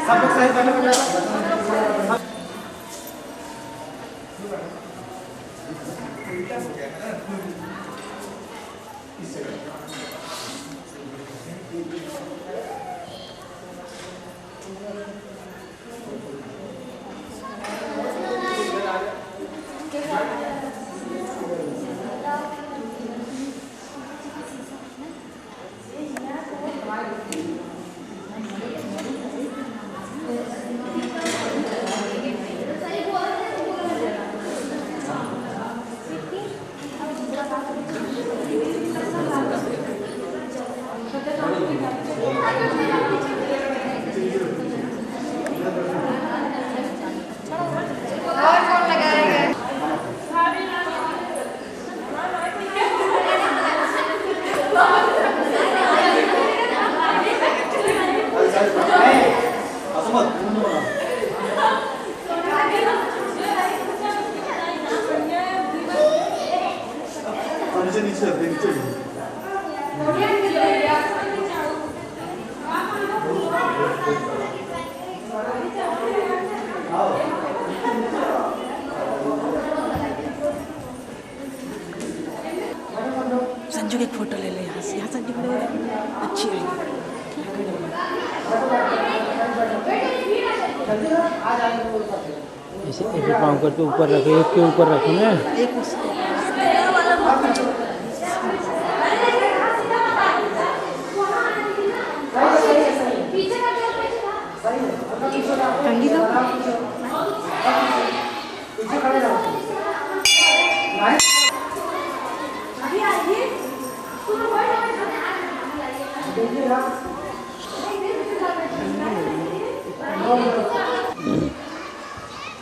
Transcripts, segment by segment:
सब लोग सही पहले संजू की एक फोटो ले ले यहाँ से। यहाँ संजू खड़े हो रहे, अच्छी रहेगी। ऐसे एक पाँव करके ऊपर रखे, एक के ऊपर रखो ना। एक उसको टंगी दो।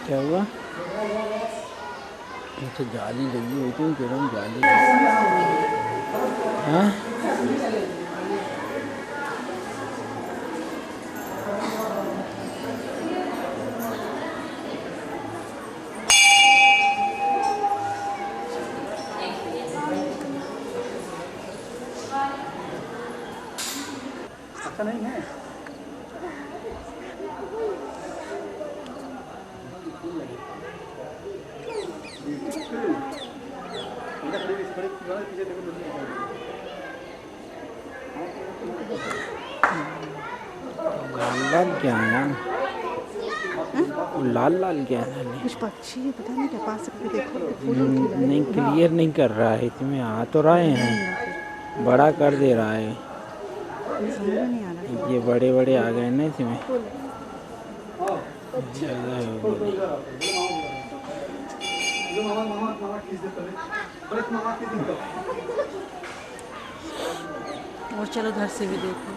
क्या हुआ? अच्छा जाली लगी हुई थी, गरम जाली। हाँ अच्छा नहीं है। लाल लाल क्या है यार? लाल लाल क्या है? कुछ पक्षी है, पता नहीं क्या। पास से देखो नहीं क्लियर नहीं कर रहा है, इसमें आ तो रहे हैं, बड़ा कर दे रहा है। समझ में नहीं आ रहा। ये बड़े बड़े आ गए ना इसमें, ज़्यादा हो गई। और चलो घर से भी देखो।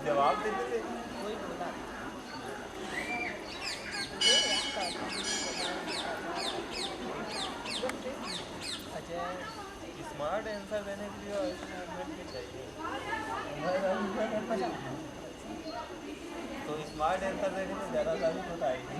जवाब देते थे स्मार्ट आंसर देने के लिए मूवमेंट भी चाहिए। तो स्मार्ट आंसर देने में ज़्यादा सारी तो आएगी।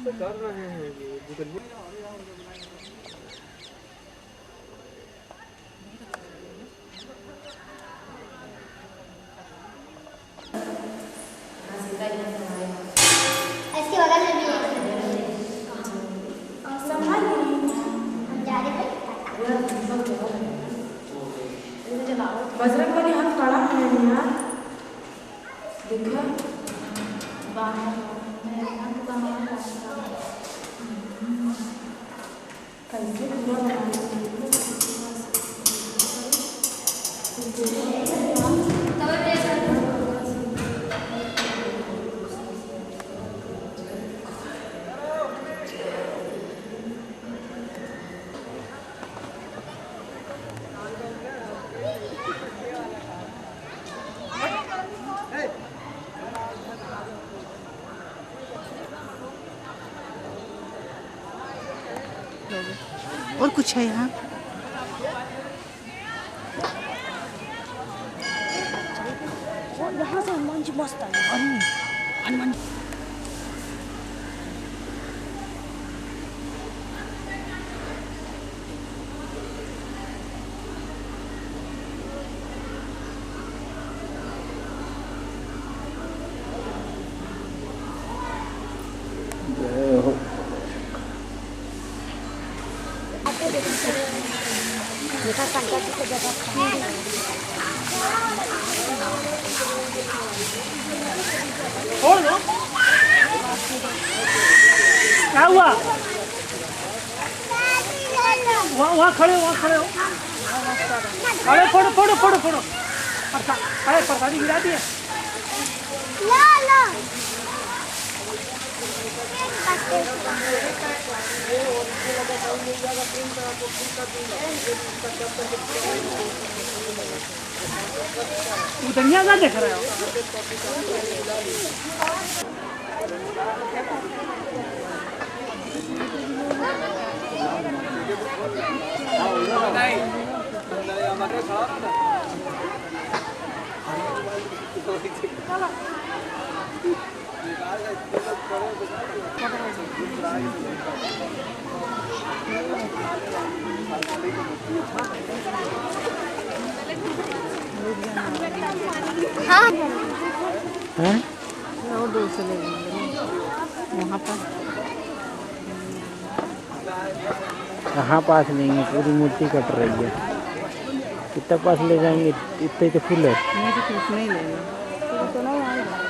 कर रहे हैं जी इसके बगल में भी संभाल जा रहे बजरंग बली हाथ खड़ा है यार, देखा कैसे पूरा और कुछ है यहाँ। यहाँ से हनुमान जी मस्त है। हनुमान जी देखा संकट की जगह क्या हुआ? वहाँ खड़े हो, अरे फोड़ो फोड़ो फोड़ो फोड़ो, अरे प्रसादी गिरा दिए। धनिया ना देख रहे हो? हाँ हैं? और दूर से ले वहाँ पर कहाँ पास लेंगे, पूरी मूर्ति कट रही है। कितना पास ले जाएंगे, इतने तो फूल है। नहीं तो कुछ नहीं लेंगे, तो नहीं आएगा।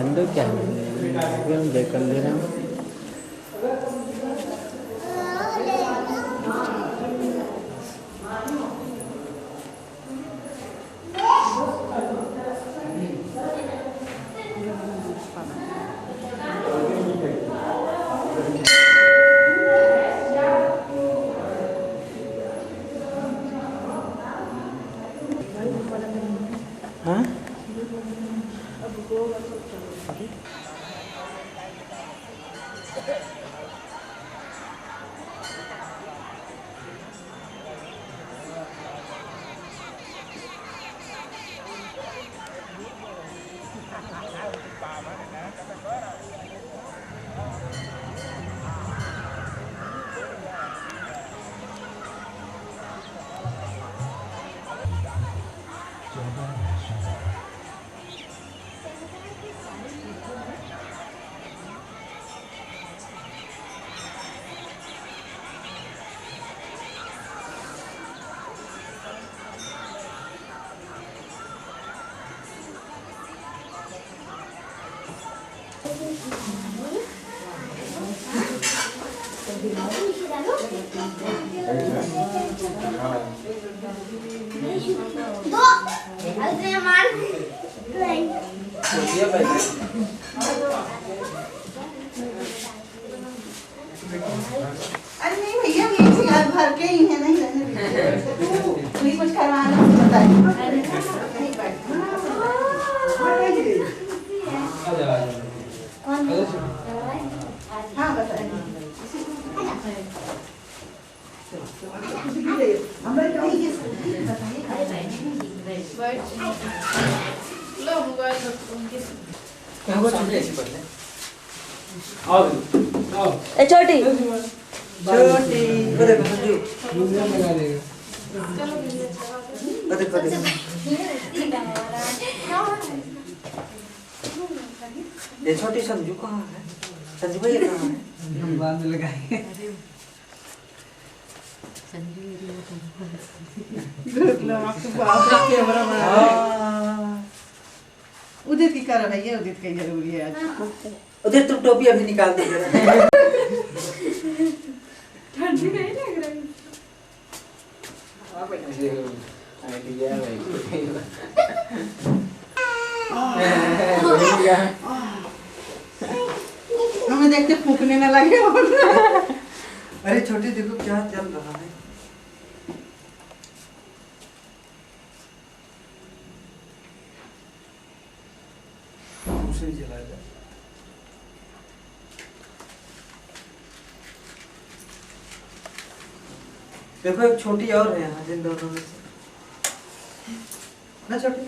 अंदर क्या है, हम देख कर ले रहे हैं। हाँ दो अरे मार नहीं अरे नहीं भैया ये सिगार भर के ही है नहीं रहने तू ही कुछ करवाना बताइए नहीं बैठ हाँ बताइए हमें कहीं ये लो मोबाइल उनके ए छोटी छोटी ये छोटी संजू कहाँ है? संजू भैया कहाँ है? हम बाद में लगाएंगे। उदित की कर भैया उदित की जरूरी है आज उधर तुम टोपी अभी निकाल दो जरा। ठंडी नहीं लग रही हमें देखते फूकने न लगे अरे छोटी देखो क्या चल रहा है। दूसरी जला जा। देखो एक छोटी और है यहाँ जिन दोनों में से ना छोटी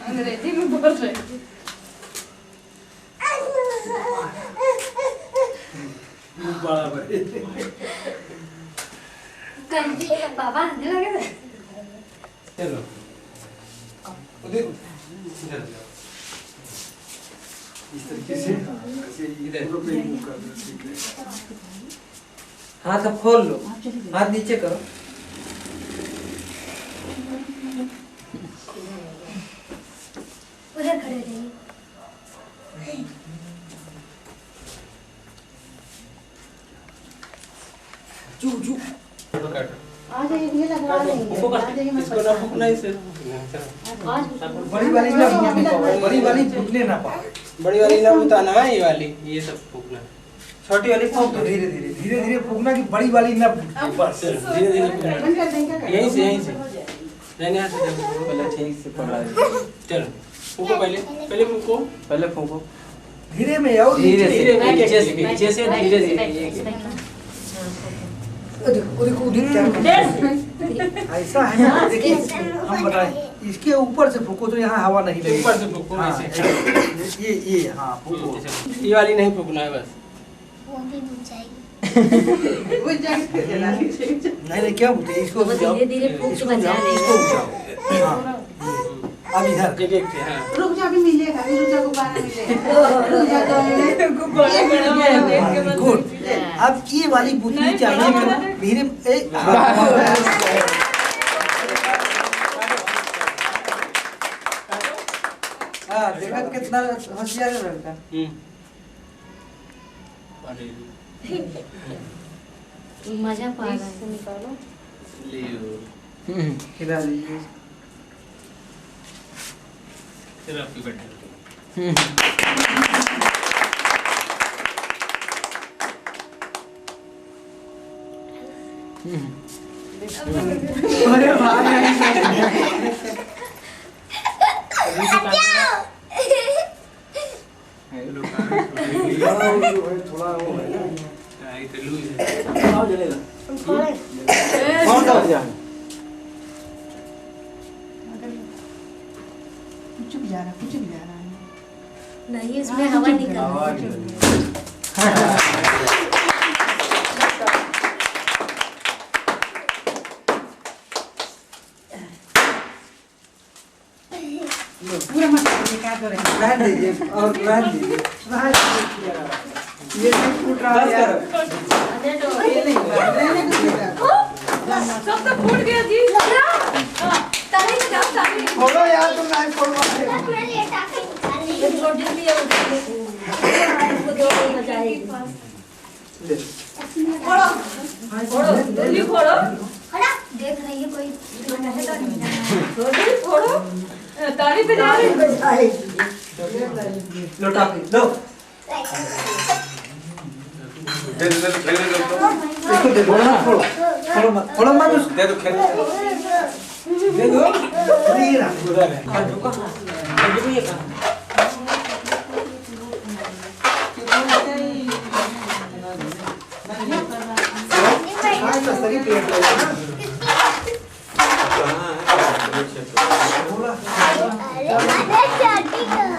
अंग्रेजी में बोल रहे बाबा हंसने लगे थे चलो उधर इधर जाओ इस तरीके से इधर हाथ अब खोल लो हाथ नीचे करो उधर खड़े रहिए चू चू आ जाइए ये लगवा देंगे आ जाइए मैं इसको ना फूकना इसे बड़ी वाली ना बड़ी वाली फूटने ना पाओ बड़ी वाली ना बताना है ये वाली ये सब फूकना छोटी वाली फूक दो धीरे धीरे फूकना कि बड़ी वाली ना बस धीरे धीरे फूकना बंद कर देंगे यहीं से रहने हाथ से पहले ठीक से पकड़ा चलो फूको पहले फूको पहले फूको धीरे में आओ धीरे धीरे नीचे से धीरे धीरे देखो उधर क्या ऐसा है ना देखिए हम बताएं इसके ऊपर से फूको तो यहाँ हवा नहीं लगेगी ऊपर से फूको ऐसे ये हाँ फूको ये वाली नहीं फूकना है बस वो भी बुझ जाएगी वो जाके फिर जला लीजिए नहीं क्या बोलते इसको धीरे धीरे फूक के बजा इसको बुझाओ हाँ अब इधर एक एक हाँ रुक जा अभी मिलेगा रुक जा गुब्बारा मिलेगा रुक जा 2 मिनट गुड अब ये वाली बुझनी चाहिए धीरे हाँ देखा कितना होशियार है लड़का मजा पा रहा है खिला लीजिए चलो आपकी बैठे अरे भाई थोड़ा वो है ना जलेगा कौन सा बजा कुछ भी जा रहा है नहीं इसमें हवा निकल रही है पूरा मत निकाल दो रहने दीजिए और रहने दीजिए ये नहीं फूट रहा है यार ये नहीं रहने दो सब तो फूट गया जी ताली लगाओ ताली छोड़ो यार तुम नहीं छोड़ो पूरा लेटा के निकाल लीजिए छोटी भी है उसको दो बजाएगी देख रही है कोई ताली पे जा रही लौटा के लो इसको दे दो ना थोड़ा मत उसको दे दो खेल दे दो नहीं रहा उधर है रुको ये कहां हाँ तो सही प्लेट लगा ना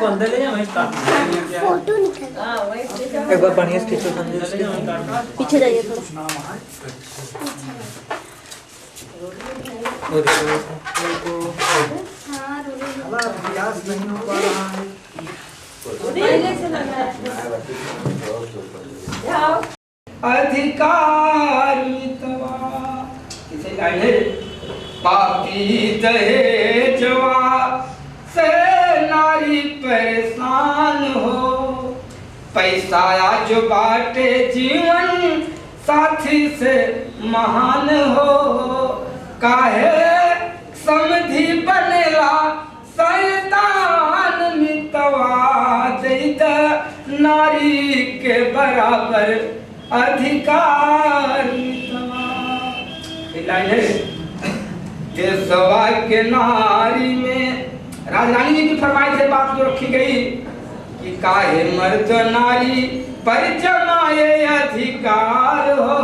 अंदर ले जा मैं काट फोटो निकल एक बार बढ़िया स्टिच हो समझो पीछे जाइए थोड़ा वो देखो हमारा प्रयास नहीं हो पा रहा है अधिकार मितवा इसे लाइन है पापी दहेजवा से नारी परेशान हो पैसा आज बाटे जीवन साथी से महान हो काहे समधि बनेला शैतान मितवा दैत नारी के बराबर अधिकार मितवा लाइन है देशवा के नारी में राजरानी जी की फरमाइश से बात जो रखी गई कि काहे मर्द नारी पर जमाए अधिकार हो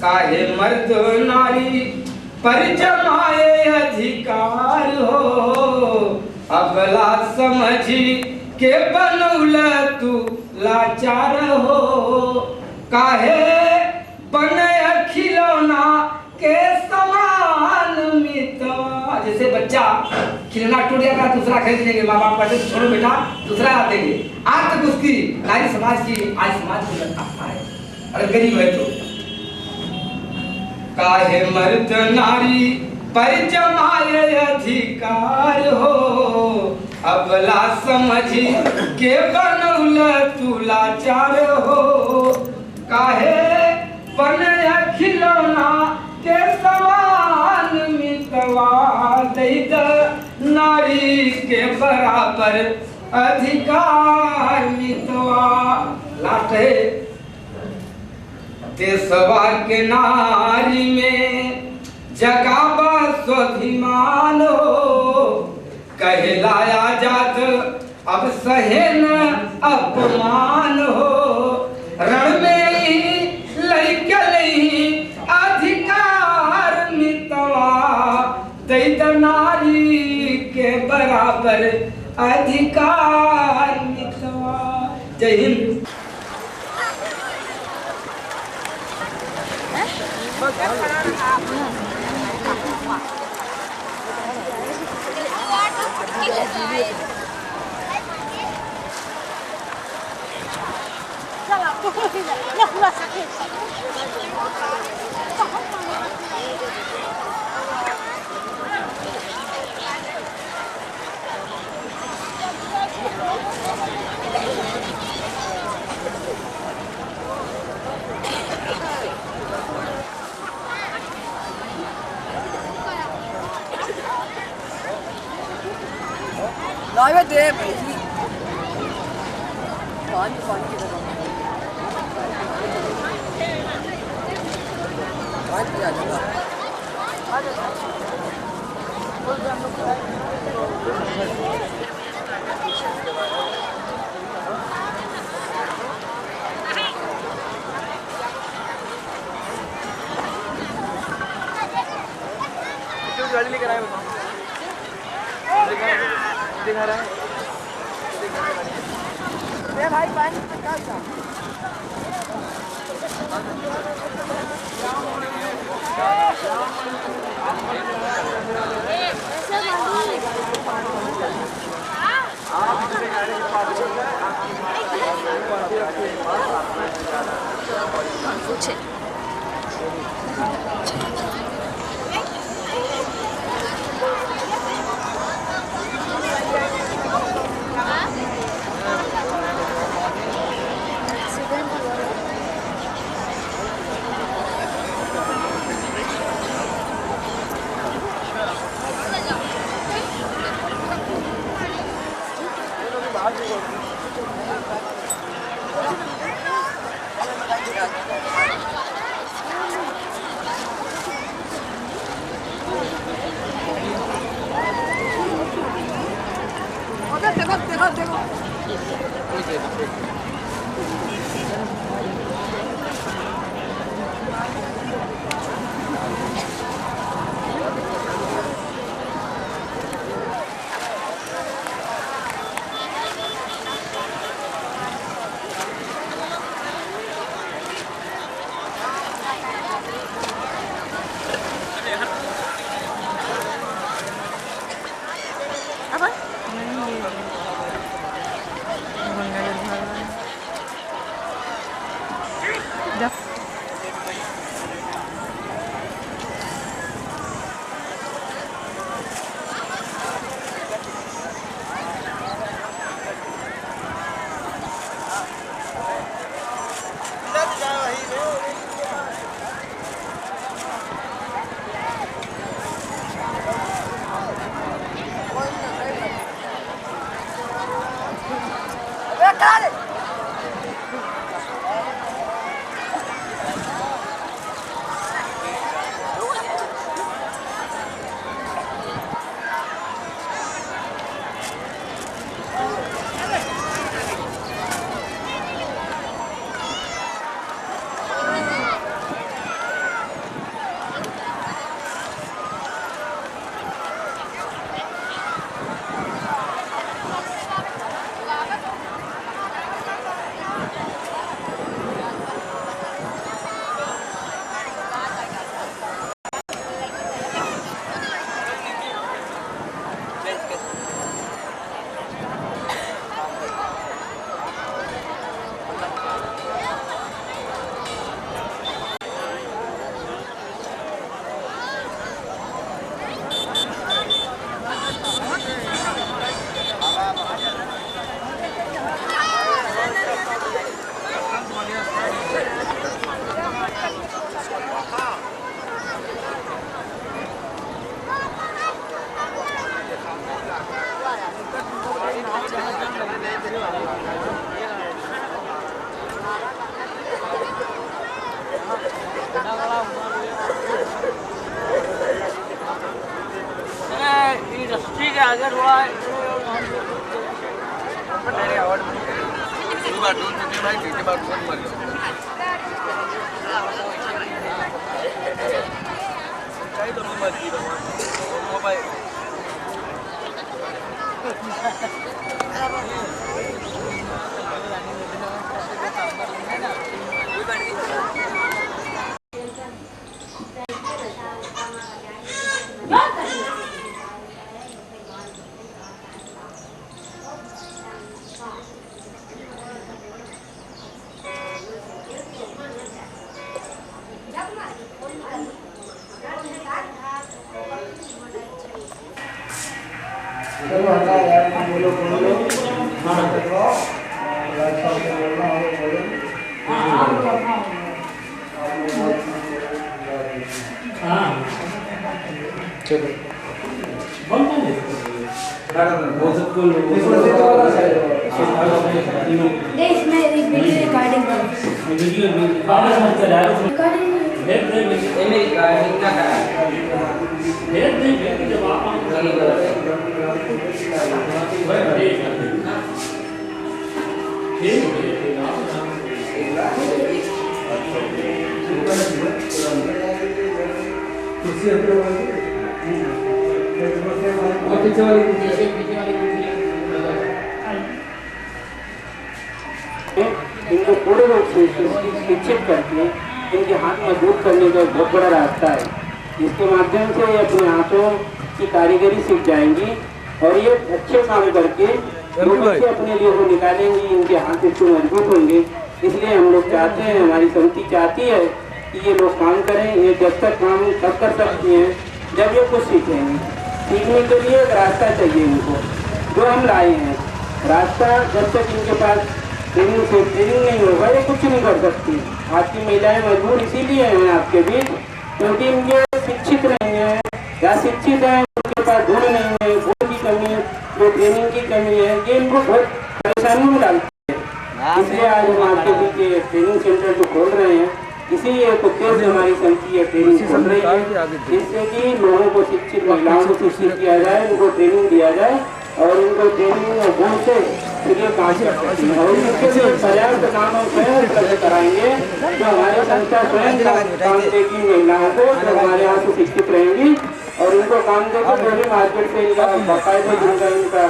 काहे मर्द नारी पर जमाए अधिकार हो अबला समझी के बनौल तू लाचार हो काहे बने खिलौना के समान मितवा जैसे बच्चा खिलौना टूट जाएगा दूसरा खरीद लेंगे माँ बाप कहते छोड़ो बेटा दूसरा आ देंगे आज तक उसकी नारी समाज की आज समाज की अवस्था है अरे गरीब है तो काहे मर्द नारी पर जमाए अधिकार हो अबला समझी के बनौल तू लाचार हो काहे बने खिलौना के समान मितवा दैत नारी के बराबर अधिकार मितवा लास्ट है देशवा के नारी में जगाबा स्वाभिमान हो कहलाया जात अब सहे न अपमान हो रण में ही अधिकार मितवा दैत नारी के बराबर अधिकार मितवा जय हिंद लाइव दे पानी पानी के गाड़ी लेकर आए बताओ दिखा रहा है भाई पानी पूछे देश में वीडियो रिकॉर्डिंग इनको पूरे रूप से शिक्षित करके इनके हाथ मजबूत करने का बहुत बड़ा रास्ता है। इसके माध्यम से ये अपने हाथों की कारीगरी सीख जाएंगी और ये अच्छे काम करके से अपने लिए वो निकालेंगी, इनके हाथ इसको मजबूत होंगे। इसलिए हम लोग चाहते हैं, हमारी समिति चाहती है कि ये लोग काम करें। ये जब तक काम तब कर सकती हैं जब ये कुछ सीखेंगे। सीखने के लिए एक रास्ता चाहिए इनको, जो हम लाए हैं। रास्ता जब तक इनके पास ट्रेनिंग नहीं होगा ये कुछ नहीं कर सकती। आज की महिलाएं मजबूर इसीलिए हैं आपके बीच, क्योंकि इनके शिक्षित नहीं है या शिक्षित है उनके पास गुण नहीं है, गुण की कमी है, जो ट्रेनिंग की कमी है, ये इनको बहुत परेशानी में डालती है। इसलिए आज हम आपके बीच ट्रेनिंग सेंटर जो खोल रहे हैं, इसी एक उद्देश्य से हमारी समिति ये ट्रेनिंग खोल रही है, जिससे कि लोगों को शिक्षित, महिलाओं को शिक्षित किया जाए, उनको ट्रेनिंग दिया जाए और उनको ट्रेनिंग और गुण से काम करते हैं। और इसके लिए पर्याप्त काम हम स्वयं उपलब्ध कराएंगे, जो हमारे संस्था स्वयं काम देगी महिलाओं को, जो हमारे यहाँ से शिक्षित रहेंगी और उनको काम देकर जो भी मार्केट से इनका बाकायदा जिनका इनका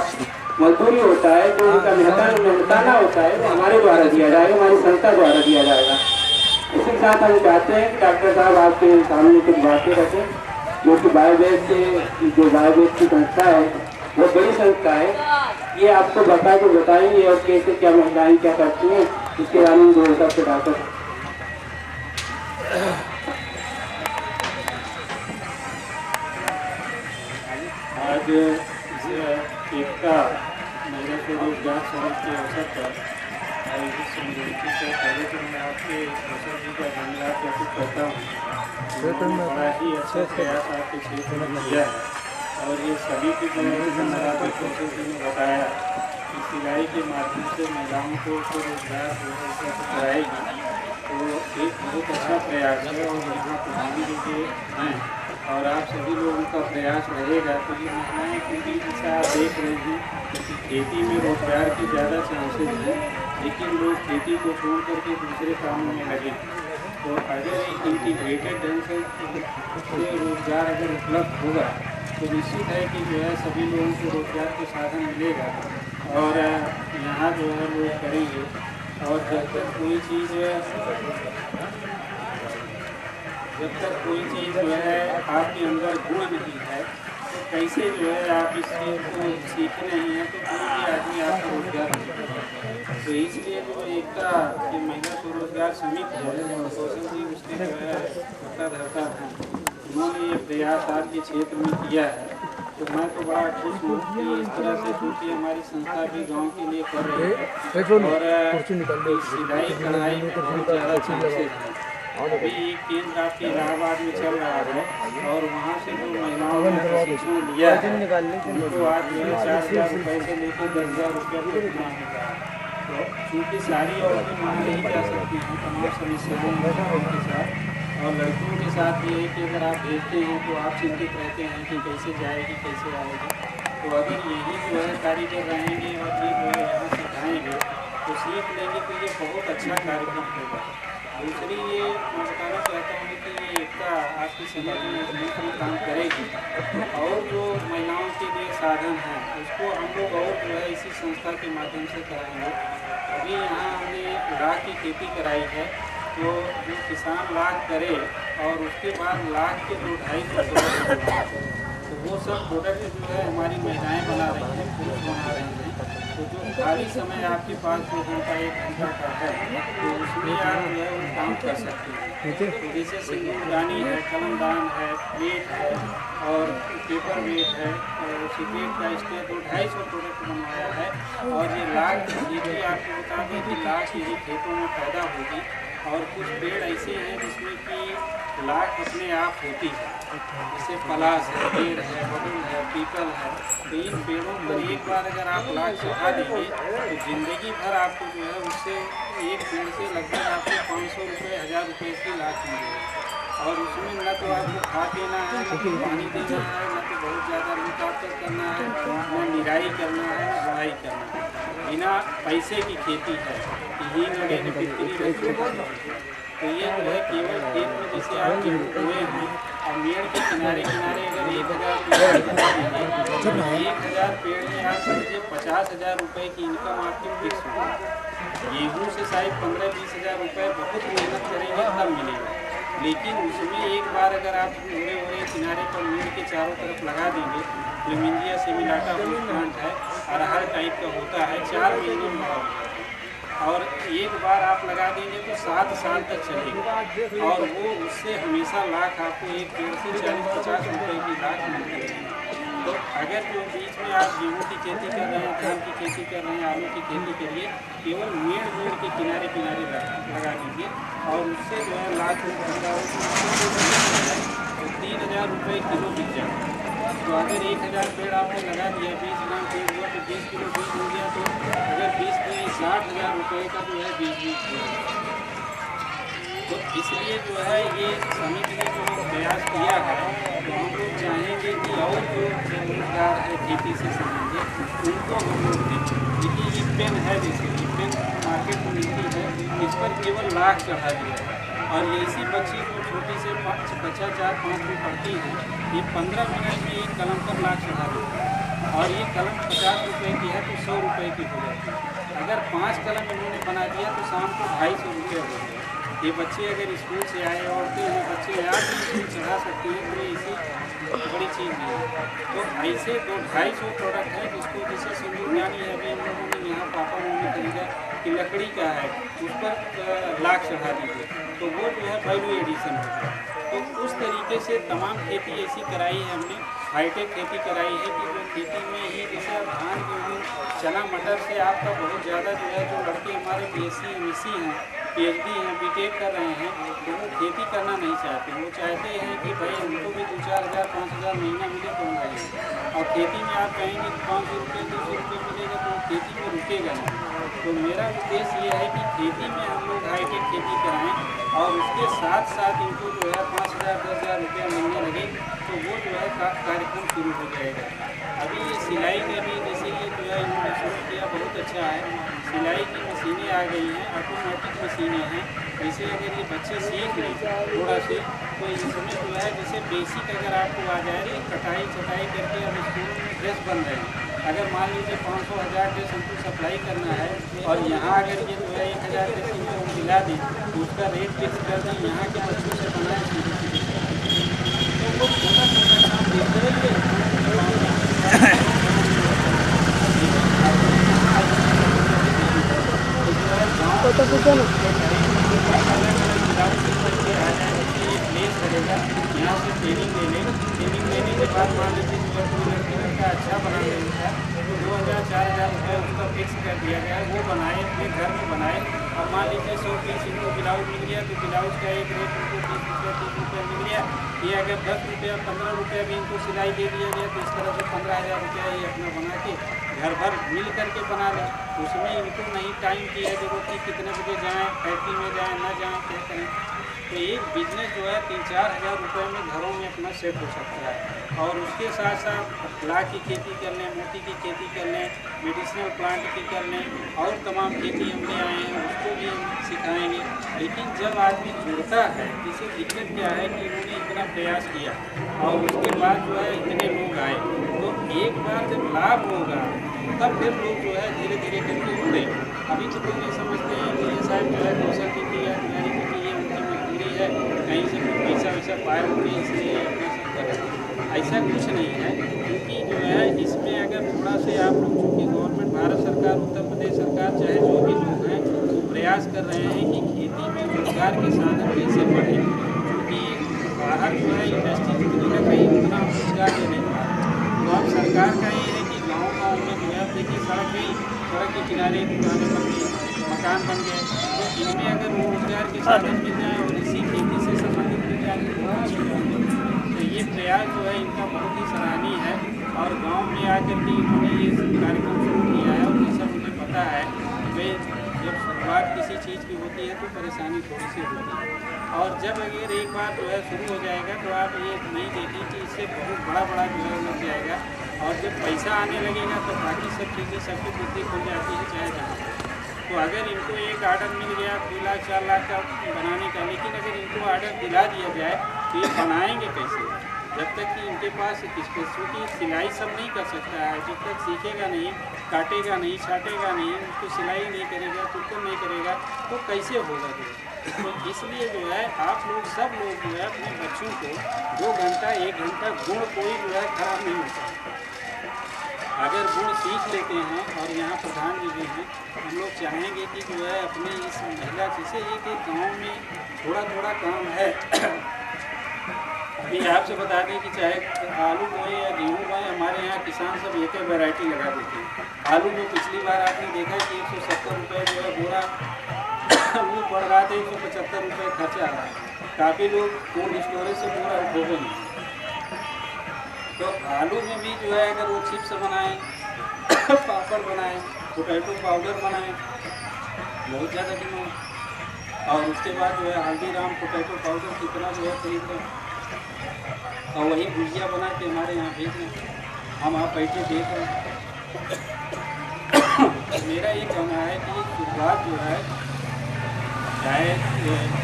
मजदूरी होता है, जो उनका मेहनताना होता है, वो हमारे द्वारा दिया जाएगा, हमारी संस्था द्वारा दिया जाएगा। इसी साथ हम चाहते हैं कि डॉक्टर साहब आपके सामने कुछ बातें रखें, जो कि बायोगैस की संस्था है, वो बड़ी संस्था है। ये आपको बताएंगे और कैसे क्या महिलाएं क्या करती हैं, इसके बारे में 2 हिसाब से डॉक्टर। आज एकता महिला स्वरोजगार समूह के अवसर पर आयोजित समझौते से पहले तो मैं आपके प्रसाद जी का धन्यवाद व्यक्त करता हूँ। बड़ा ही अच्छा प्रयास आपके क्षेत्र में किया है और ये सभी के धन्यवाद बताया कि सिलाई के माध्यम से महिलाओं को रोजगार कराएगी, तो एक बहुत अच्छा प्रयास है और यहाँ प्रधानी जी हैं और आप सभी लोगों का प्रयास रहेगा। तो ये महिलाएं पूरी दिशा देख रहे हैं कि खेती में रोजगार के ज़्यादा चांसेस हैं, लेकिन लोग खेती को छोड़ करके दूसरे कामों में लगे। तो अगर एक इंटीग्रेटेड ढंग से रोजगार अगर उपलब्ध होगा तो निश्चित है कि जो है सभी लोगों को रोजगार के साधन मिलेगा और यहाँ जो है लोग करेंगे। और जब तक कोई चीज़ जो है आपके अंदर गुण नहीं है, तो कैसे जो है आप इस चीज़ को सीखने ही हैं, तो कोई भी आदमी आपको रोजगार मिलेगा। तो इसलिए जो एकता की महिला स्वरोजगार समिति है, कौशल जी उसके जो है धरता है, उन्होंने ये प्रयास आपके क्षेत्र में किया है। तो मैं तो बड़ा खुश हूँ कि इस तरह से क्योंकि हमारी संस्था भी गांव के लिए कर रही है और सिलाई कढ़ाई में बहुत ज़्यादा चांसेस है। अभी एक केंद्र आपके इलाहाबाद में चल रहा है और वहाँ से जो महिलाओं ने प्रशिक्षण लिया है उनको आज जो है 4,000 रुपये से लेकर 10,000 रुपये तक मिला। तो चूँकि सारी औरतें वहाँ नहीं जा सकती हैं, तमाम समस्याएँ उनके साथ, और लड़कियों के साथ ये है कि अगर आप देखते हैं तो आप चिंतित रहते हैं कि कैसे जाएगी कैसे आएगी। तो अगर यही जो है कारीगर रहेंगे और ये जो है यहाँ सिखाएँगे तो सीख लेंगे तो ये बहुत अच्छा कार्यक्रम होगा। दूसरी ये मैं बताना चाहता हूँ कि ये एकता आपकी समाज में बिल्कुल काम करेगी और जो महिलाओं के लिए साधन हैं उसको हम लोग और जो है इसी संस्था के माध्यम से कराएंगे। अभी यहाँ हमने लाख की खेती कराई है, तो जो किसान लाख करे और उसके बाद लाख के 2-2.5 तो वो सब प्रोडक्ट जो है हमारी महिलाएं बना रही हैं, पुरुष बना रहे हैं। तो जो खाली समय आपके पास 2 घंटा 1 घंटा का है तो उसमें आप जो है वो काम कर सकते हैं। तो जैसे सिंदूरदानी है, कलमदान है, प्लेट है और पेपर वेट है और सिगरेट का स्टेज 2-250 प्रोडक्ट बनवाया है। और ये लाख की खेती आपको बता दें कि लाख ये खेतों में पैदा होगी और कुछ पेड़ ऐसे हैं जिसमें कि लाख अपने आप होती है, जैसे पलाश है, पेड़ है, बबूल है, पीपल है। तो इन पेड़ों पर एक बार अगर आप लाख चढ़ा देंगे तो ज़िंदगी भर आपको जो है उससे एक पेड़ से लगभग आपको 500 रुपये 1000 रुपये की लाख मिलेगी। और उसमें न तो आपको खाद देना है, न तो पानी देना है, न तो बहुत ज़्यादा रुकावट करना है, न निराई करना है, न बुआई करना है। बिना पैसे की खेती है कि ही लगे न बिक्री रखी। तो ये जो है केवल खेत में जैसे आप गेहूँ बोए हैं और मेड़ के किनारे किनारे अगर 1000 पेड़ लगा देंगे तो 1000 पेड़ में आप समझिए 50,000 रुपये की इनकम आपकी फिक्स होगी। गेहूँ से शायद 15-20 हज़ार रुपये बहुत मेहनत करेंगे तब मिलेगा, लेकिन उसमें एक बार अगर आप पूरे किनारे पर मेड़ के चारों तरफ लगा देंगे, फ्लेमिंजिया सेमिलाटा प्लांट है, अरहर टाइप का होता है, 4 महीने में हो जाता है और एक बार आप लगा देंगे तो 7 साल तक चलेगा और वो उससे हमेशा लाख आपको एक पेड़ से 40-50 रुपये की लाख मिलती है। तो अगर जो बीच में आप गेहूँ की खेती कर रहे हैं, धान की खेती कर रहे हैं, आलू की खेती करिए, केवल मेड़ के किनारे किनारे लगा दीजिए और उससे जो है लाख तो 3000 रुपये किलो बिक जाएगा। तो अगर 1000 पेड़ आपने लगा दिया, 20 ग्राम पेड़ हुआ तो 20 किलो बीज हो गया। तो अगर 20 में 60,000 रुपये का जो है बीज हुआ। तो इसलिए जो है ये समिति ने जो प्रयास किया है तो हम लोग चाहेंगे कि और जो बेरोजगार है खेती से संबंधित उनको हम लोग दें। देखिए ये पेन है, जैसे ये पेन मार्केट में मिलती है, इस पर केवल लाख चढ़ा दिया है और ये इसी बच्ची को छोटी से बच्चा 4-5 में पढ़ती है, ये 15 मिनट में एक कलम पर लाख चढ़ा देती है और ये कलम 50 रुपये की है तो 100 रुपये की हो जाती है। अगर 5 कलम इन्होंने बना दिया तो शाम को 250 रुपये हो गया। ये बच्चे अगर स्कूल से आए औरतें हैं, बच्चे आप भी स्कूल चढ़ा सकते हैं, तो ये इसी बड़ी चीज़ नहीं है। तो ऐसे 200-250 प्रोडक्ट है जिसको जैसे सिंदूरदानी है, अभी हम लोगों ने यहाँ पापा ने खरीदा कि लकड़ी का है, उस पर लाख चढ़ा दीजिए तो वो जो है वैल्यू एडिशन होता है। तो उस तरीके से तमाम खेती ऐसी कराई है हमने, हाईटेक खेती कराई है कि जो खेती में ही जैसे आप धान, गेहूँ, चना, मटर से आपका बहुत ज़्यादा जो है जो लड़के हमारे BSc MSc हैं, PhD हैं, BTech कर रहे हैं, तो वो खेती करना नहीं चाहते। वो चाहते हैं कि भाई उनको भी 2-4 हज़ार 5,000 महीना मिले तो हम रहेंगे। और खेती में आप कहेंगे कि 500 रुपये 200 रुपये मिलेगा तो खेती में रुकेगा नहीं। तो मेरा उद्देश्य ये है कि खेती में हम लोग हाईटेक खेती कराएं और उसके साथ साथ इनको जो है 5,000-10,000 रुपया मिलने लगे तो वो जो है कार्यक्रम शुरू हो जाएगा। अभी ये सिलाई में भी जैसे ये जो है इन्होंने शुरू किया, बहुत अच्छा है। सिलाई की मशीनें आ गई हैं, ऑटोमेटिक मशीनें हैं। जैसे अगर ये बच्चे सीख लें थोड़ा से तो इसमें जो है जैसे बेसिक अगर आपको आ जाए तो कटाई छटाई करके अब स्कूलों में ड्रेस बन रहे हैं। अगर मान लीजिए 500-1000 ड्रेस हमको सप्लाई करना है और यहाँ अगर ये जो है 1000 ड्रेस इनको हम दिला दें तो उसका रेट फिक्स कर दें, यहाँ के बच्चों से बनाए तो वो छोटा छोटा काम देते हैं। फोटो खींचो ना। प्लेस करेगा, यहाँ से ट्रेनिंग ले लें, ट्रेनिंग लेने के बाद मान लीजिए लड़का अच्छा बना लेगा तो 2,000-4,000 रुपये उसका फिक्स कर दिया गया है। वो बनाए, अपने घर में बनाए और मान लीजिए 100 पीस इनको ब्लाउज मिल गया तो ब्लाउज का एक रेट उनको 20 रुपये मिल गया। ये अगर 10 रुपया 15 रुपया भी इनको सिलाई दे दिया गया तो इस तरह से 15,000 रुपया ये अपना बना के घर भर मिल करके बना लें। उसमें इनको नहीं टाइम की है जरूरत कि कितने बजे जाएँ, फैक्ट्री में जाएँ, ना जाएँ, क्या करें। तो एक बिजनेस जो है 3-4 हज़ार रुपये में घरों में अपना सेट हो सकता है। और उसके साथ साथ लाख की खेती कर लें, मोती की खेती कर लें, मेडिसिनल प्लांट की कर लें, और तमाम खेती हम ले आए हैं, उसको भी हम सिखाएंगे। लेकिन जब आदमी जुड़ता है, इसे दिक्कत क्या है कि उन्होंने इतना प्रयास किया और उसके बाद जो है इतने लोग आए, तो एक बार जब लाभ होगा तब फिर लोग जो है धीरे धीरे करके जुड़ेंगे। अभी तो लोग ये समझते हैं कि ये शायद जो है कौशल खेती है, तुम्हारी खेती ये उनकी मजदूरी है, कहीं से कुछ पैसा वैसा पाए होंगे इसलिए अपना सब कर। ऐसा कुछ नहीं है, क्योंकि जो है इसमें अगर थोड़ा से आप लोग, चूँकि गवर्नमेंट, भारत सरकार, उत्तर प्रदेश सरकार, चाहे जो भी लोग हैं, वो प्रयास कर रहे हैं कि खेती में रोजगार के साधन कैसे बढ़े, क्योंकि बाहर जो है इंडस्ट्री कहीं उतना रोजगार दे नहीं पा रहा। तो अब सरकार का ये है कि गाँव में जो है देखिए सड़क गई, सड़क के किनारे दुकानें बन गई, मकान बन गए, तो इनमें अगर रोजगार के साधन मिल जाए और इसी खेती से संबंधित मिल जाए तो ये प्रयास जो है इनका बहुत ही सराहनीय है। और गांव में आकर के इन्होंने ये कार्यक्रम शुरू किया है और ये सब उन्हें पता है कि जब शुरुआत किसी चीज़ की होती है तो परेशानी थोड़ी सी होती है, और जब अगर एक बार जो है शुरू हो जाएगा तो आप ये नहीं देखें कि इससे बहुत बड़ा जो है लग जाएगा, और जब पैसा आने लगेगा तो बाकी सब चीज़ें सबकी बुद्धि खुल जाती है चाहे जहाँ। तो अगर इनको एक आर्डर मिल गया 2 लाख 4 लाख का बनाने का, लेकिन अगर इनको आर्डर दिला दिया जाए तो ये बनाएंगे कैसे? जब तक कि इनके पास क्योंकि सिलाई सब नहीं कर सकता है, जब तक सीखेगा नहीं, काटेगा नहीं, छाटेगा नहीं, उसको सिलाई नहीं करेगा, तुरकन नहीं करेगा, तो कैसे होगा जो? तो इसलिए जो है आप लोग सब लोग जो है अपने बच्चों को 2 घंटा 1 घंटा गुण कोई जो है खराब नहीं होता। अगर गुण सीख लेते हैं, और यहाँ प्रधान जी भी हैं, हम लोग चाहेंगे कि जो है अपने इस महिला जैसे एक गांव में थोड़ा थोड़ा काम है। अभी आपसे बता दें कि चाहे आलू बोए या गेहूँ बोए, हमारे यहाँ किसान सब एक ही वैरायटी लगा देते हैं। आलू में पिछली बार आपने देखा कि 170 रुपये जो है बोरा वो पड़ रहा था, 175 रुपये खर्चा आ रहा है। काफ़ी लोग कोल्ड स्टोरेज से बोरा उठोगे नहीं। तो आलू में भी जो है अगर वो चिप्स बनाएं, पापड़ बनाएं, पोटैटो पाउडर बनाएं, बहुत ज़्यादा डिमांड। और उसके बाद जो है हल्दीराम पोटैटो पाउडर कितना जो है खरीद रहे हैं, और वही भुजिया बना के हमारे यहाँ भेज रहे हैं, हम आप बैठे देख रहे हैं। मेरा ये कहना है कि शुरुआत जो है चाहे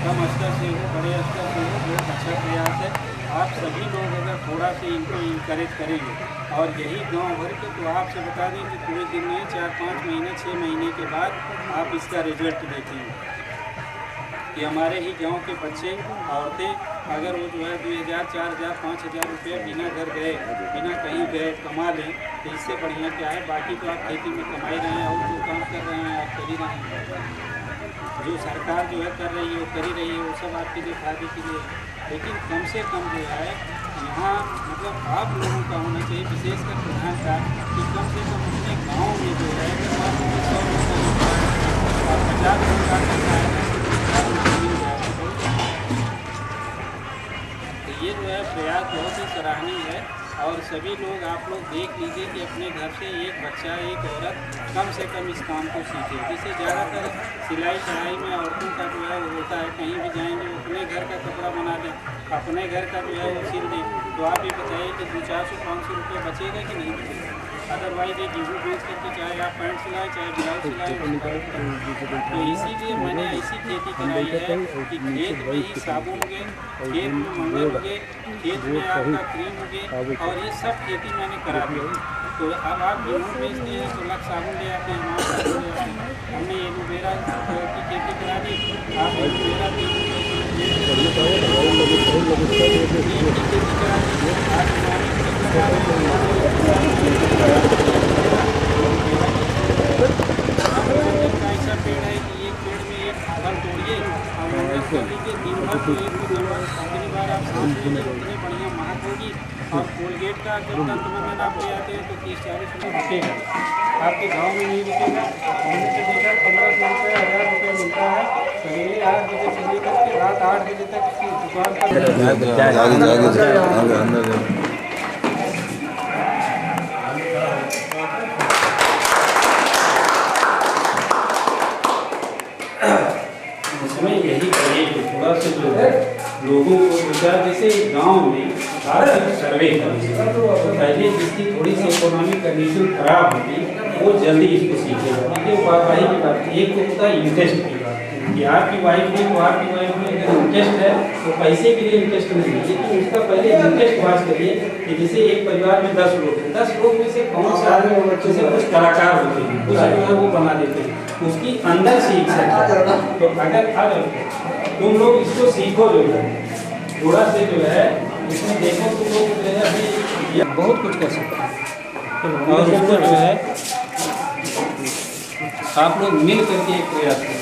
कम स्तर से हो, बड़े स्तर से हो, बहुत अच्छा प्रयास है। आप सभी लोग अगर थोड़ा सा इनको इंकरेज करेंगे, और यही गांव भर के, तो आपसे बता दें कि पूरे दिन में 4-5 महीने 6 महीने के बाद आप इसका रिजल्ट देखेंगे कि हमारे ही गांव के बच्चे, औरतें अगर वो जो है 2000, 4000, 5000 रुपये बिना घर गए, बिना कहीं गए कमा लें, तो इससे बढ़िया क्या है। बाकी तो आप खेती में कमा ही रहे हैं, और जो काम कर रहे हैं आप कर ही रहे हैं, जो सरकार जो है कर रही है वो कर ही रही है, वो सब आपके लिए फायदे के लिए। लेकिन कम से कम जो है यहाँ मतलब आप लोगों का होना चाहिए, विशेषकर प्रधान का, कि कम से कम अपने गाँव में जो है 100 लोग और 50 लोग का करना है मिल जाए। तो ये जो है प्रयास बहुत ही सराहनीय है, और सभी लोग आप लोग देख लीजिए कि अपने घर से एक बच्चा, एक औरत कम से कम इस काम को सीखे। जैसे ज़्यादातर सिलाई कढ़ाई में औरतों का जो है वो होता है, कहीं भी जाएंगे अपने घर का कपड़ा बना दें, अपने घर का जो है वो सिल दें, तो आप ये बताइए कि 200-400-500 रुपये बचेगा कि नहीं बचेगा? अदरवाइज ये गेहूँ बेच करके चाहे आप पैंट सिलाएँ, चाहे ब्लाउज सिलाएँ। तो इसीलिए मैंने ऐसी खेती कराई है कि खेत में ही साबुन उगे, खेत में मंगल उगे, खेत में आपका क्रीम उगे, और ये सब खेती मैंने करा दी। तो अब आप गेहूँ बेचते हैं तो लक्ष्य साबुन ले आते हैं, वहाँ साबुन ले आते हैं। हमने एलोवेरा की खेती करा दी, आप एलोवेरा की खेती करा दी, ऐसा पेड़ है कि एक पेड़ में एक फल तोड़िए और मेहनत कर लीजिए, दिन भर तो एक कितनी बार आप सांस लीजिए उतनी बढ़िया महक होगी। और कोलगेट का जब दंत मंजन आप ले आते हैं तो 30-40 रुपये बिकेगा, आपके गांव में नहीं बिकेगा। हमने से देखा 1500 रुपये 1000 रुपये मिलता है। सवेरे 8 बजे से लेकर के रात 8 बजे तक की दुकान पर इसमें यही करिए कि थोड़ा थोड़ा सा जो है लोगों को विचार, जैसे गांव में सर्वे करना, तो पहले जिसकी थोड़ी सी इकोनॉमिक कंडीशन खराब होती वो जल्दी इसको सीखेगा। देखिए वाई की बात, एक तो होता है इंटरेस्ट की बात कि आपकी वाइफ में, तो आपकी वाइफ में अगर इंटरेस्ट है तो पैसे के लिए इंटरेस्ट नहीं है, लेकिन उसका पहले इंटरेस्ट पास करिए कि जैसे एक परिवार में 10 लोग हैं, 10 लोग में से कौन सा आदमी बच्चे से कुछ कलाकार होते हैं, कुछ जो है वो बना देते हैं, उसकी अंदर से इच्छा है। तो अगर तुम लोग इसको सीखो जो है थोड़ा से जो है इसमें देखो तो लोग जो है अभी बहुत कुछ कर सकते हैं, और उसको जो है आप लोग मिल करके एक प्रयास करें।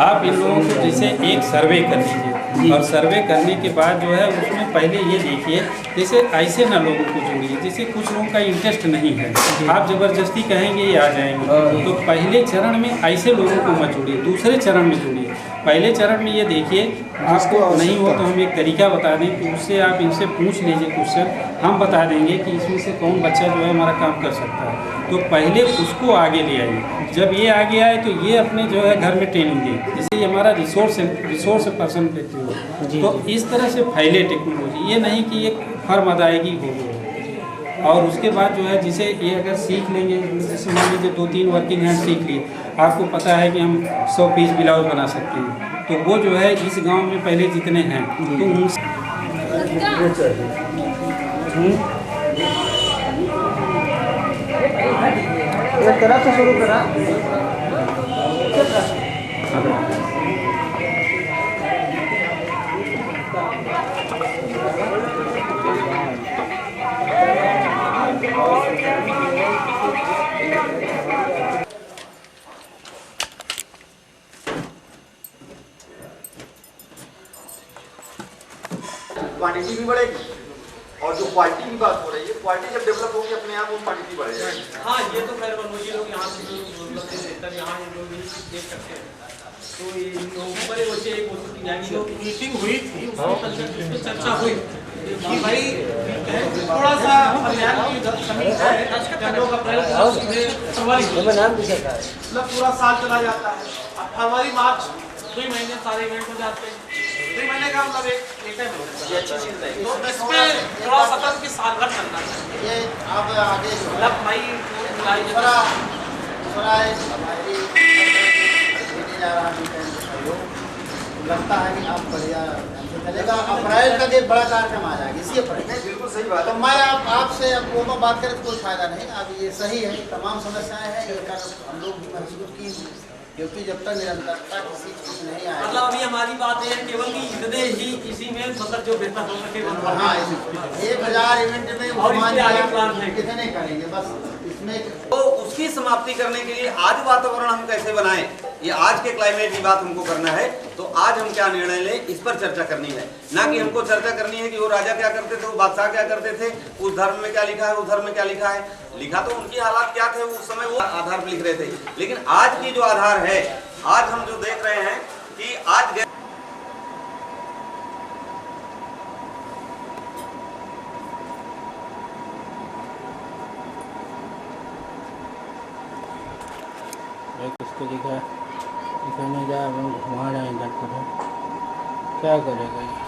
आप इन लोगों को जैसे एक सर्वे कर लीजिए, और सर्वे करने के बाद जो है उसमें पहले ये देखिए, जैसे ऐसे ना लोगों को जोड़िए, जैसे कुछ लोगों का इंटरेस्ट नहीं है, आप ज़बरदस्ती कहेंगे ये आ जाएंगे, तो पहले चरण में ऐसे लोगों को मत जोड़िए, दूसरे चरण में जोड़िए। पहले चरण में ये देखिए, आपको नहीं हो तो हम एक तरीका बता दें कि उससे आप इनसे पूछ लीजिए क्वेश्चन, हम बता देंगे कि इसमें से कौन बच्चा जो है हमारा काम कर सकता है। तो पहले उसको आगे ले आइए, जब ये आगे आए तो ये अपने जो है घर में ट्रेनिंग दे, जैसे ये हमारा रिसोर्स पर्सन कहते हो, तो इस तरह से फैले टेक्नोलॉजी, ये नहीं कि एक फर्म अदायगी हो। और उसके बाद जो है जिसे ये अगर सीख लेंगे, जैसे मान लीजिए 2-3 वर्किंग हैंड सीख लिए, आपको पता है कि हम 100 पीस ब्लाउज बना सकते हैं, तो वो जो है इस गांव में पहले जितने हैं तो उनसे तरह से शुरू करा। क्वांटिटी भी बढ़ेगी, और जो क्वालिटी की बात हो रही है, क्वालिटी जब डेवलप होगी अपने आप वो क्वांटिटी बढ़ जाएगी। हाँ, ये तो खैर मनोजी लोग यहाँ से तब यहाँ लोग देख सकते हैं, तो ये बड़े बच्चे एक वस्तु की जाएगी, जो मीटिंग हुई थी उसमें चर्चा हुई कि भाई थोड़ा सा मतलब पूरा साल चला जाता है, अब फरवरी मार्च 2 महीने सारे इवेंट हो जाते हैं, 2 महीने का मतलब एक है, ये अच्छी चीज़ है। तो इसमें थोड़ा सतर्क की साल भर चलना चाहिए, ये अब आगे मतलब मई लगता है कि आप बढ़िया चलेगा। अप्रैल का एक बड़ा कार्यक्रम आ जाएगा इसी अप्रैल। बिल्कुल सही बात। तो मैं आपसे अब बात करें तो कोई फायदा नहीं, अब ये सही है, तमाम समस्याएं हैं, इसका हम लोग भी महसूस की, क्योंकि जब तक निरंतरता किसी चीज नहीं आएगी, मतलब अभी हमारी बात है केवल कि इतने ही इसी में मतलब जो बेहतर हो सके। हाँ, 1000 इवेंट में कितने करेंगे बस इसमें। तो उसकी समाप्ति करने के लिए आज वातावरण हम कैसे बनाएं, ये आज के क्लाइमेट की बात हमको करना है। तो आज हम क्या निर्णय लें, इस पर चर्चा करनी है, ना कि हमको चर्चा करनी है कि वो राजा क्या करते थे, वो बादशाह क्या करते थे, उस धर्म में क्या लिखा है, उस धर्म में क्या लिखा है। लिखा तो उनकी हालात क्या थे उस समय, वो आधार पर लिख रहे थे, लेकिन आज की जो आधार है, आज हम जो देख रहे हैं कि आज किसको लिखा नहीं जा, वहाँ जाएंगे क्या करेगा ये।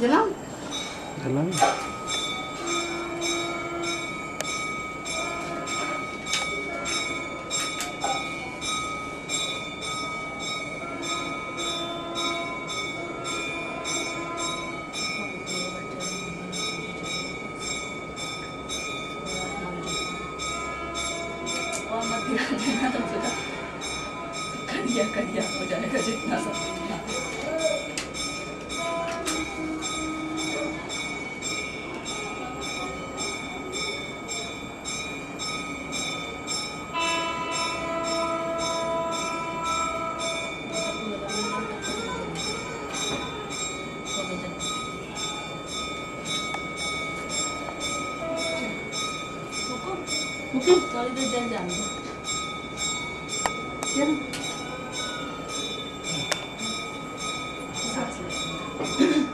जलाऊं? थोड़ी देर जल जाने दो।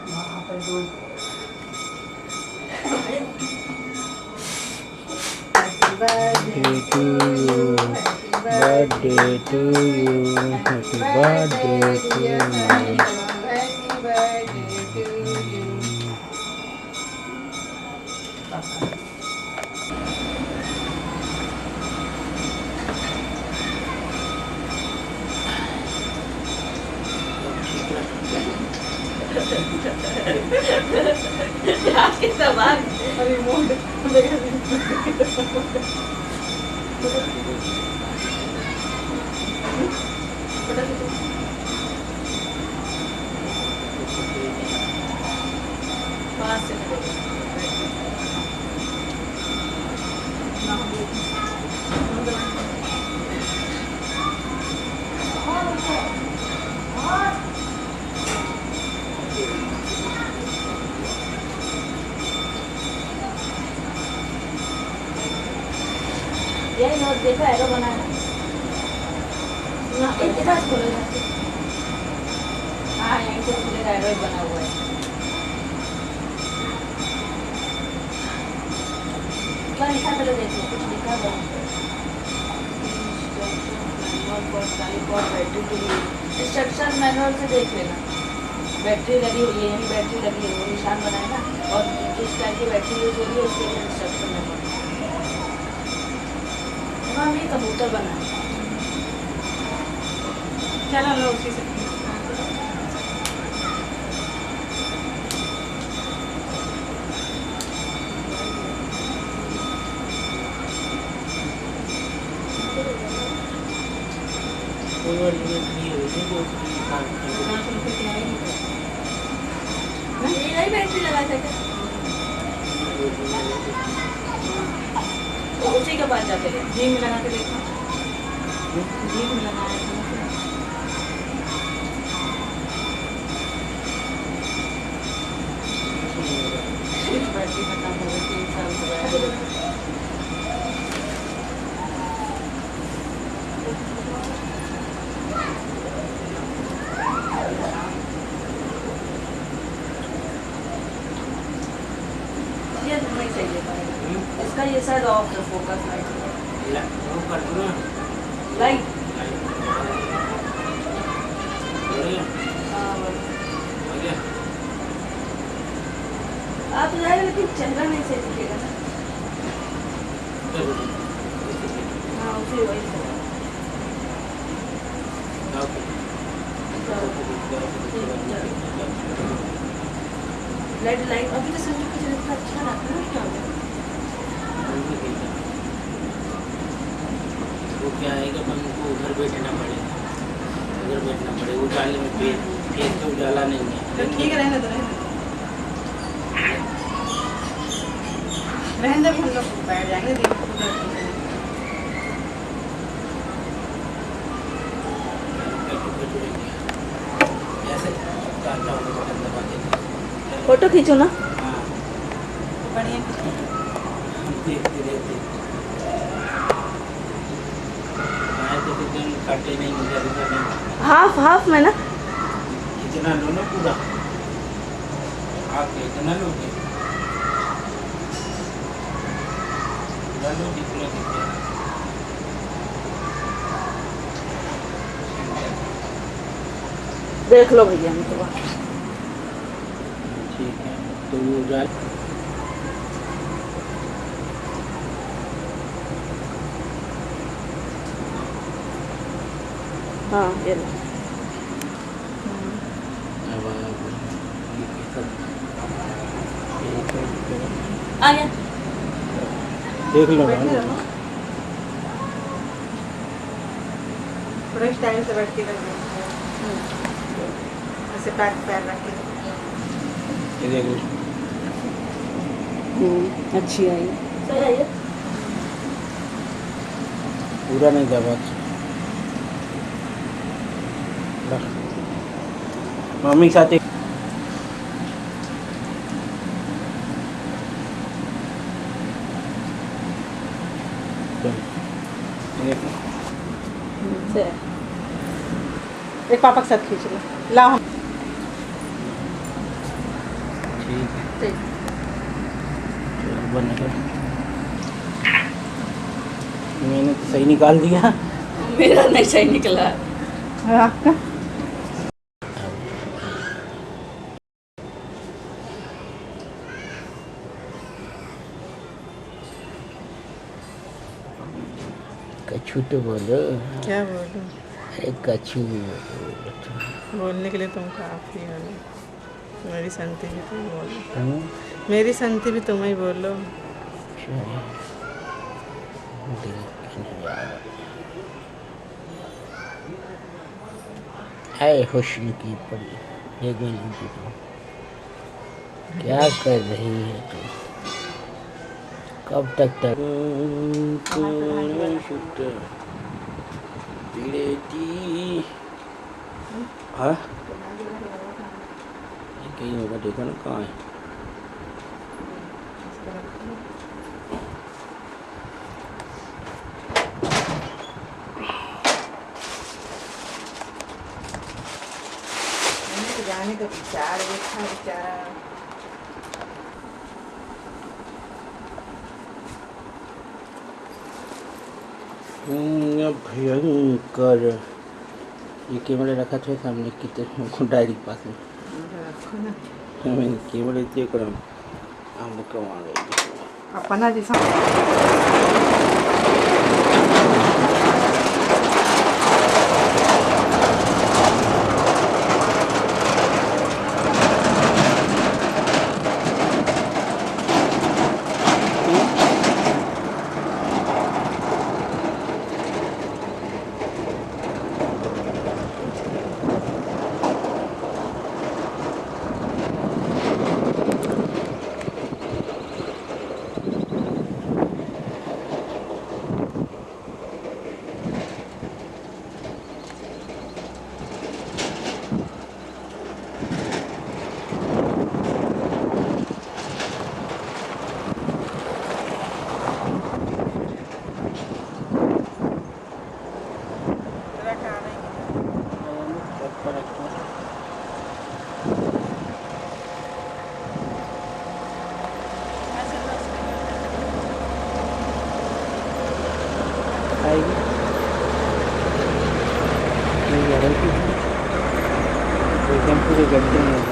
वहाँ पर दो Birthday to you, birthday to you, happy birthday to you. कितना बार अभी मूड पास से यही नोट देखा एरो बनाना ना इतना खुलेगा। हाँ यहीं से खुलेगा, एरो ही बना हुआ है। क्या लिखा पहले देख लो, कुछ लिखा है इंस्ट्रक्शन मैनुअल से देख लेना। बैटरी लगी हुई है, यही बैटरी लगी है, वो निशान बनाए ना, और जिस टाइप की बैटरी यूज हो रही है उसके लिए इंस्ट्रक्शन मैनुअल। हम ये कबूतर बनाए, चलो लो उसी से। यही बैटरी लगा था क्या? तो उसी के पास जाके जी में लगा के देखो, जी में लगाया बैटरी खत्म हो गई, 3 साल हो गया। ये नहीं चाहिए इसका, ये शायद ऑफ है, फोकस लाइट कर दूँ लाइट। आप लाइट लेकिन चेहरा नहीं सही दिखेगा ना। हाँ उसी वही से लाइट अभी तो संजू की चरित्र अच्छा लगता है। क्या हो वो क्या है कि अपन को उधर बैठना पड़ेगा, उधर बैठना पड़ेगा, उजाले में फेस तो उजाला नहीं है। तो ठीक रहने दो, रहने दो, हम लोग बैठ जाएंगे। फोटो खींचो ना। बढ़िया देखते देखते काटे नहीं, इधर उधर नहीं, हाफ हाफ में ना। इतना लो ना पूरा, आप इतना लोगे, पूरा लो जितना दिखे। देख लो भैया हम तो ठीक है, तो वो उजाल हाँ ये लो। आ गया, देख लो ना, थोड़ा स्टाइल से बैठ के ऐसे पैर रख के। ये देख लो। अच्छी आई, सही आई है। पूरा नहीं दबा। मम्मी के साथ एक एक पापा के साथ खींच लो, लाओ हम। ठीक है, ठीक। चलो बंद कर। मैंने तो सही निकाल दिया। मेरा नहीं सही निकला। आपका कछू तो बोलो। क्या बोलूं? अरे कछू बोलने के लिए तुम काफी हो। मेरी संति भी तुम बोलो, हूँ। मेरी संति भी तुम ही बोलो। दिल का नजारा। ऐ हुस्न की परी, एक मिनट रुको। क्या कर रही है तू? कब तक हाँ कहीं होगा, देखो ना कहाँ है। जाने का विचार देखा बेचारा। भयंकर। ये कैमरा रखा था सामने कितने डायरी के पास में। मैंने कैमरा चेक करा, हम लोग कहाँ आ गए अपना जैसा आएगी। एकदम पूरे गड्ढे में हो गए।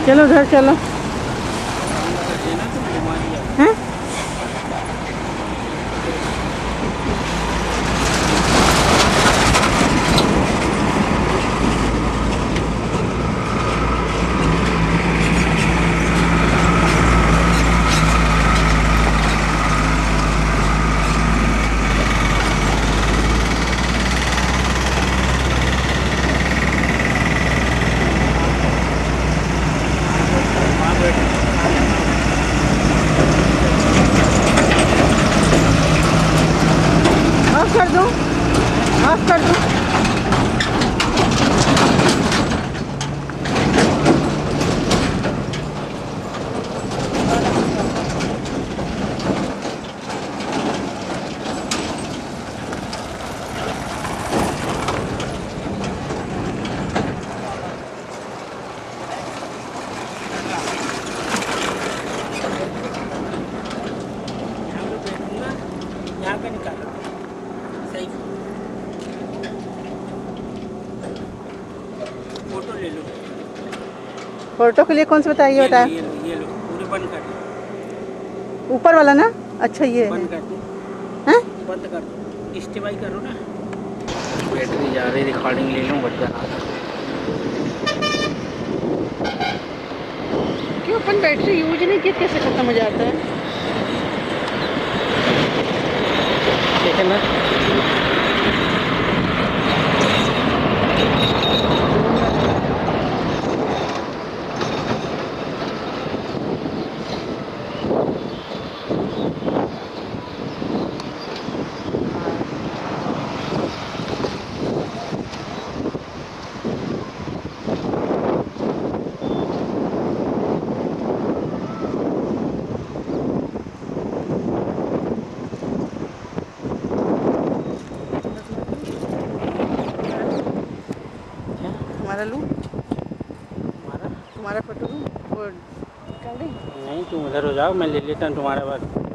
चलो घर चलो। हैं? फोटो के लिए कौन सा बताइए बताया? ये लो पूरे बंद कर दो। ऊपर वाला ना? अच्छा ये है। बंद कर दो। हैं? बंद कर दो। स्टेबाई करो ना। बैटरी जा रही, रिकॉर्डिंग ले लूँ बच जाना। क्यों अपन बैटरी यूज नहीं किया कैसे खत्म हो जाता है? ठीक है ना? तुम्हारा लूँ? तुम्हारा फोटो लूँ? वो निकाल दें? नहीं तुम उधर हो जाओ, मैं ले लेता हूँ तुम्हारे बाद।